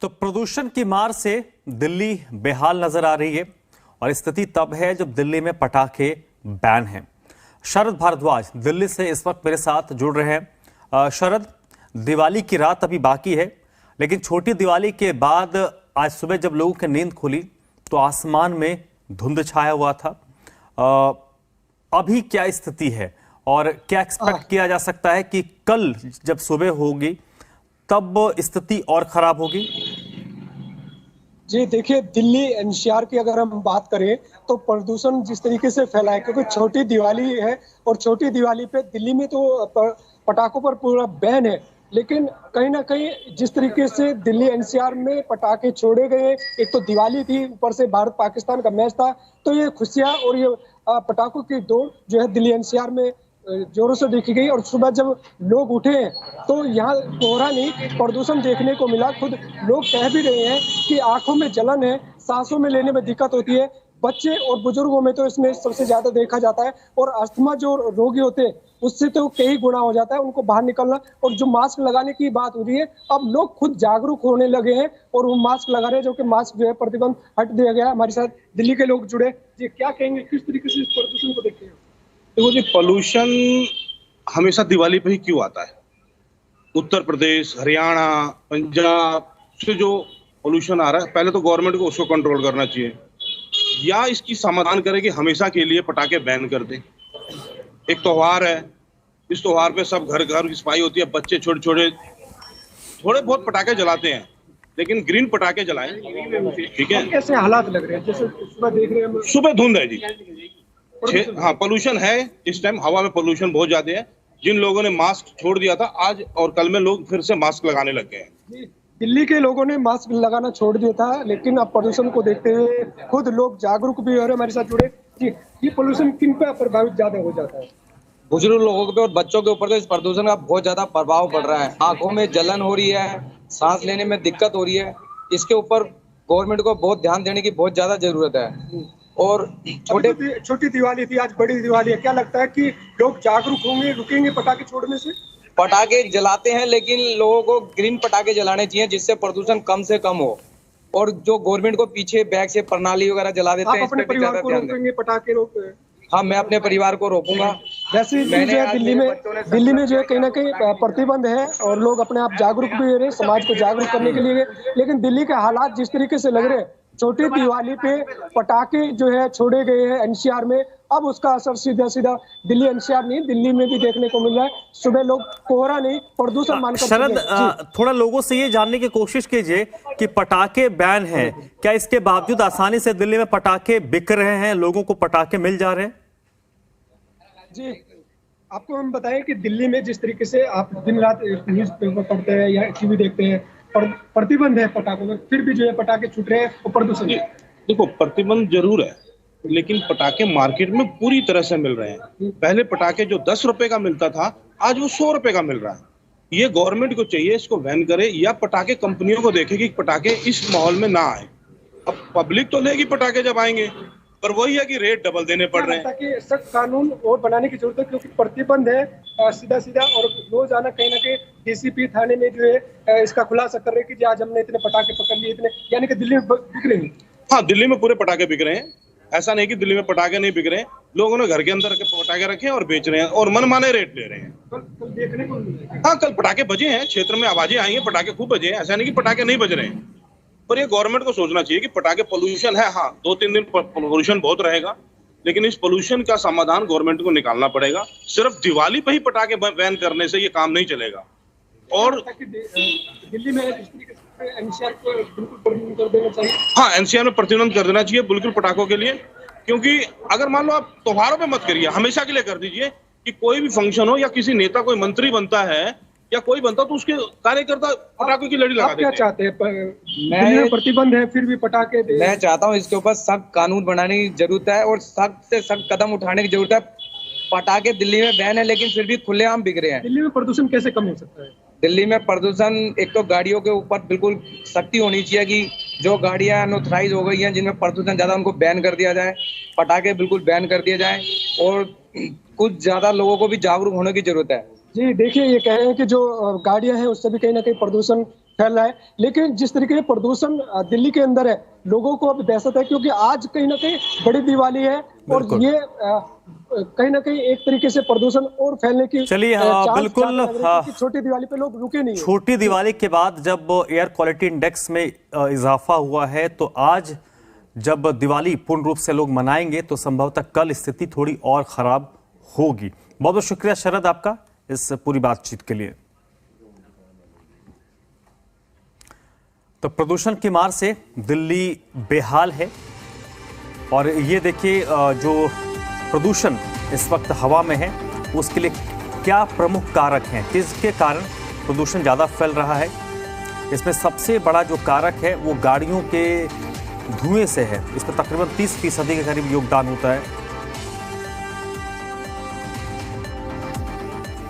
तो प्रदूषण की मार से दिल्ली बेहाल नजर आ रही है और स्थिति तब है जब दिल्ली में पटाखे बैन हैं। शरद भारद्वाज दिल्ली से इस वक्त मेरे साथ जुड़ रहे हैं। शरद, दिवाली की रात अभी बाकी है, लेकिन छोटी दिवाली के बाद आज सुबह जब लोगों की नींद खुली तो आसमान में धुंध छाया हुआ था। अभी क्या स्थिति है और क्या एक्सपेक्ट किया जा सकता है कि कल जब सुबह होगी तब स्थिति और खराब होगी? जी देखिए, दिल्ली एनसीआर की अगर हम बात करें तो प्रदूषण जिस तरीके से फैला है, क्योंकि छोटी दिवाली है और छोटी दिवाली पे दिल्ली में तो पटाखों पर पूरा बैन है, लेकिन कहीं ना कहीं जिस तरीके से दिल्ली एनसीआर में पटाखे छोड़े गए, एक तो दिवाली थी, ऊपर से भारत पाकिस्तान का मैच था, तो ये खुशियां और ये पटाखों की दौड़ जो है दिल्ली एनसीआर में जोरों से देखी गई। और सुबह जब लोग उठे तो यहाँ कोहरा नहीं, प्रदूषण देखने को मिला। खुद लोग कह भी रहे हैं कि आंखों में जलन है, सांसों में लेने में दिक्कत होती है। बच्चे और बुजुर्गों में तो इसमें सबसे ज्यादा देखा जाता है, और अस्थमा जो रोगी होते हैं उससे तो कई गुना हो जाता है उनको बाहर निकलना। और जो मास्क लगाने की बात हो रही है, अब लोग खुद जागरूक होने लगे हैं और वो मास्क लगा रहे हैं, जो कि मास्क जो है प्रतिबंध हट दिया गया। हमारे साथ दिल्ली के लोग जुड़े। जी, क्या कहेंगे, किस तरीके से इस प्रदूषण को देखते हैं? देखो जी, पोल्यूशन हमेशा दिवाली पे ही क्यों आता है? उत्तर प्रदेश, हरियाणा, पंजाब से जो पोल्यूशन आ रहा है, पहले तो गवर्नमेंट को उसको कंट्रोल करना चाहिए, या इसकी समाधान करे कि हमेशा के लिए पटाखे बैन कर दे। एक त्योहार है, इस त्योहार पे सब घर घर की सफाई होती है, बच्चे छोटे छोटे थोड़े बहुत पटाखे जलाते हैं, लेकिन ग्रीन पटाखे जलाएं, ठीक है। कैसे हालात लग रहे हैं? जैसे सुबह देख रहे हैं, सुबह धुंध है जी। हाँ, पोल्यूशन है, इस टाइम हवा में पोल्यूशन बहुत ज्यादा है। जिन लोगों ने मास्क छोड़ दिया था, आज और कल में लोग फिर से मास्क लगाने लग गए हैं। दिल्ली के लोगों ने मास्क लगाना छोड़ दिया था, लेकिन अब प्रदूषण को देखते हुए खुद लोग जागरूक भी हो रहे हैं। हमारे साथ जुड़े। जी, ये पोल्यूशन किन पे प्रभावित ज्यादा हो जाता है? बुजुर्ग लोगों पे और बच्चों के ऊपर तो इस प्रदूषण का बहुत ज्यादा प्रभाव पड़ रहा है। आंखों में जलन हो रही है, सांस लेने में दिक्कत हो रही है। इसके ऊपर गवर्नमेंट को बहुत ध्यान देने की बहुत ज्यादा जरूरत है। और छोटी दिवाली थी, आज बड़ी दिवाली है। क्या लगता है कि लोग जागरूक होंगे, रुकेंगे पटाखे छोड़ने से? पटाखे जलाते हैं, लेकिन लोगों को ग्रीन पटाखे जलाने चाहिए, जिससे प्रदूषण कम से कम हो। और जो गवर्नमेंट को पीछे बैग से प्रणाली वगैरह जला देते हैं, आप अपने परिवार को रोकेंगे पटाखे रोक? हाँ, मैं अपने परिवार को रोकूंगा। जैसे दिल्ली में जो है कहीं ना कहीं प्रतिबंध है और लोग अपने आप जागरूक भी हो रहे हैं, समाज को जागरूक करने के लिए। लेकिन दिल्ली के हालात जिस तरीके से लग रहे हैं, छोटी दिवाली पे पटाखे जो है छोड़े गए हैं एनसीआर में, अब उसका असर सीधा सीधा दिल्ली एनसीआर नहीं, दिल्ली में भी देखने को मिल रहा है। सुबह लोग कोहरा नहीं, प्रदूषण मानकर। शरद, थोड़ा लोगों से ये जानने की कोशिश कीजिए कि पटाखे बैन हैं, क्या इसके बावजूद आसानी से दिल्ली में पटाखे बिक रहे हैं, लोगों को पटाखे मिल जा रहे हैं? जी, आपको हम बताएं कि दिल्ली में जिस तरीके से आप दिन रात न्यूज पेपर पढ़ते हैं या टीवी देखते हैं, प्रतिबंध है पटाखों में, फिर भी जो है पटाखे छूट रहे हैं और प्रदूषण। देखो, प्रतिबंध जरूर है, लेकिन पटाखे मार्केट में पूरी तरह से मिल रहे हैं। पहले पटाखे जो 10 रुपए का मिलता था, आज वो 100 रुपए का मिल रहा है। ये गवर्नमेंट को चाहिए इसको बैन करे, या पटाखे कंपनियों को देखे कि पटाखे इस माहौल में ना आए। अब पब्लिक तो लेगी पटाखे जब आएंगे, पर वही है कि रेट डबल देने पड़ रहे हैं। ताकि सख्त कानून और बनाने की जरूरत है, क्योंकि प्रतिबंध है सीधा सीधा, और रोजाना कहीं ना कहीं डीसीपी थाने में जो है इसका खुलासा कर रहे हैं कि आज हमने इतने पटाखे पकड़ लिए, इतने, यानी कि दिल्ली में बिक रहे हैं। हाँ, दिल्ली में पूरे पटाखे बिक रहे हैं। ऐसा नहीं कि दिल्ली में पटाखे नहीं बिक रहे हैं। लोगों ने घर के अंदर पटाखे रखे हैं और बेच रहे हैं और मनमाने रेट ले रहे हैं। कल देखने को मिलेगा। हाँ, कल पटाखे बजे हैं, क्षेत्र में आवाजें आई हैं, पटाखे खूब बजे हैं। ऐसा नहीं कि पटाखे नहीं बज रहे हैं, पर ये गवर्नमेंट को सोचना चाहिए कि पटाखे पोल्यूशन है। हाँ, 2-3 दिन पोल्यूशन बहुत रहेगा, लेकिन इस पोल्यूशन का समाधान गवर्नमेंट को निकालना पड़ेगा। सिर्फ दिवाली पे ही पटाखे बैन करने से ये काम नहीं चलेगा। और दिल्ली में एनसीआर को बिल्कुल प्रतिबंध कर देना चाहिए। हाँ, एनसीआर में प्रतिबंध कर देना चाहिए बिल्कुल पटाखों के लिए, क्योंकि अगर मान लो आप त्योहारों पे मत करिए, हमेशा के लिए कर दीजिए कि कोई भी फंक्शन हो या किसी नेता कोई मंत्री बनता है या कोई बनता, तो उसके कार्यकर्ता पटाखों की लड़ी लगा देते हैं। क्या चाहते हैं? मैं प्रतिबंध है फिर भी पटाखे मैं चाहता हूँ इसके ऊपर सख्त कानून बनाने की जरूरत है और सख्त से सख्त कदम उठाने की जरूरत है। पटाखे दिल्ली में बैन है, लेकिन फिर भी खुलेआम बिक रहे हैं। दिल्ली में प्रदूषण कैसे कम हो सकता है? दिल्ली में प्रदूषण, एक तो गाड़ियों के ऊपर बिल्कुल सख्ती होनी चाहिए कि जो गाड़ियां अनऑथराइज हो गई हैं, जिनमें प्रदूषण ज्यादा, उनको बैन कर दिया जाए। पटाखे बिल्कुल बैन कर दिए जाए और कुछ ज्यादा लोगों को भी जागरूक होने की जरूरत है। जी देखिए, ये कह रहे हैं कि जो गाड़ियां हैं उससे भी कहीं ना कहीं प्रदूषण फैल रहा है। लेकिन जिस तरीके से प्रदूषण दिल्ली के अंदर है, लोगों को अब दहशत है, क्योंकि आज कहीं ना कहीं बड़ी दिवाली है और बिल्कुल। ये कहीं ना कहीं एक तरीके से प्रदूषण और फैलने की चलिए, चांस बिल्कुल, ज्यादा लग रही है, क्योंकि छोटी दिवाली पे लोग रुके नहीं है। छोटी दिवाली के बाद जब एयर क्वालिटी इंडेक्स में इजाफा हुआ है, तो आज जब दिवाली पूर्ण रूप से लोग मनाएंगे तो संभवतः कल स्थिति थोड़ी और खराब होगी। बहुत बहुत शुक्रिया शरद आपका इस पूरी बातचीत के लिए। तो प्रदूषण की मार से दिल्ली बेहाल है और ये देखिए जो प्रदूषण इस वक्त हवा में है उसके लिए क्या प्रमुख कारक हैं, किसके कारण प्रदूषण ज़्यादा फैल रहा है। इसमें सबसे बड़ा जो कारक है वो गाड़ियों के धुएं से है। इसमें तकरीबन 30% के करीब योगदान होता है।